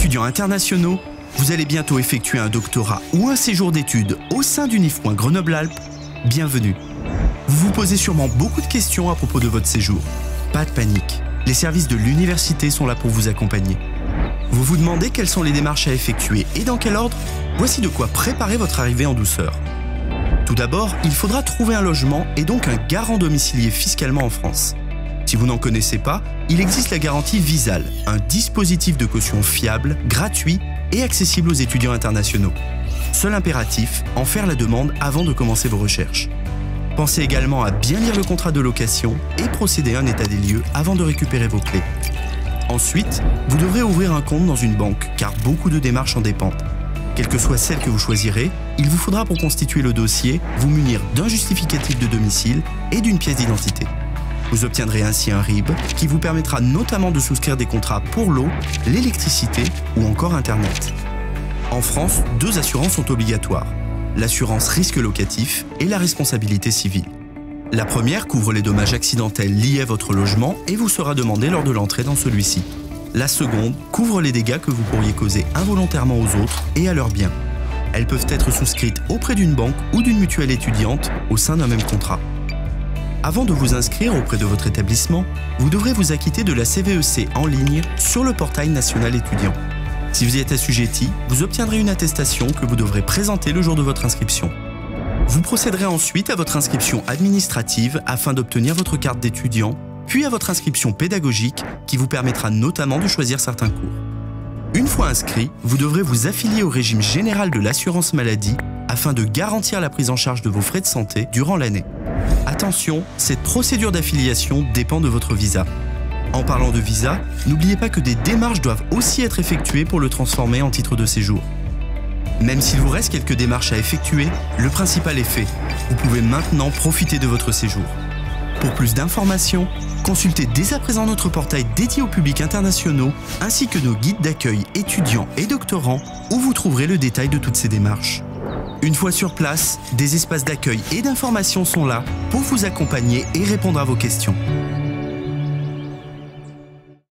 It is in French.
Étudiants internationaux, vous allez bientôt effectuer un doctorat ou un séjour d'études au sein d'Unifoin Grenoble-Alpes. Bienvenue. Vous vous posez sûrement beaucoup de questions à propos de votre séjour. Pas de panique, les services de l'université sont là pour vous accompagner. Vous vous demandez quelles sont les démarches à effectuer et dans quel ordre? Voici de quoi préparer votre arrivée en douceur. Tout d'abord, il faudra trouver un logement et donc un garant domicilié fiscalement en France. Si vous n'en connaissez pas, il existe la garantie Visale, un dispositif de caution fiable, gratuit et accessible aux étudiants internationaux. Seul impératif, en faire la demande avant de commencer vos recherches. Pensez également à bien lire le contrat de location et procéder à un état des lieux avant de récupérer vos clés. Ensuite, vous devrez ouvrir un compte dans une banque car beaucoup de démarches en dépendent. Quelle que soit celle que vous choisirez, il vous faudra pour constituer le dossier vous munir d'un justificatif de domicile et d'une pièce d'identité. Vous obtiendrez ainsi un RIB qui vous permettra notamment de souscrire des contrats pour l'eau, l'électricité ou encore Internet. En France, 2 assurances sont obligatoires, l'assurance risque locatif et la responsabilité civile. La première couvre les dommages accidentels liés à votre logement et vous sera demandée lors de l'entrée dans celui-ci. La seconde couvre les dégâts que vous pourriez causer involontairement aux autres et à leurs biens. Elles peuvent être souscrites auprès d'une banque ou d'une mutuelle étudiante au sein d'un même contrat. Avant de vous inscrire auprès de votre établissement, vous devrez vous acquitter de la CVEC en ligne sur le portail national étudiant. Si vous y êtes assujetti, vous obtiendrez une attestation que vous devrez présenter le jour de votre inscription. Vous procéderez ensuite à votre inscription administrative afin d'obtenir votre carte d'étudiant, puis à votre inscription pédagogique qui vous permettra notamment de choisir certains cours. Une fois inscrit, vous devrez vous affilier au régime général de l'assurance maladie afin de garantir la prise en charge de vos frais de santé durant l'année. Attention, cette procédure d'affiliation dépend de votre visa. En parlant de visa, n'oubliez pas que des démarches doivent aussi être effectuées pour le transformer en titre de séjour. Même s'il vous reste quelques démarches à effectuer, le principal est fait. Vous pouvez maintenant profiter de votre séjour. Pour plus d'informations, consultez dès à présent notre portail dédié aux publics internationaux ainsi que nos guides d'accueil étudiants et doctorants où vous trouverez le détail de toutes ces démarches. Une fois sur place, des espaces d'accueil et d'information sont là pour vous accompagner et répondre à vos questions.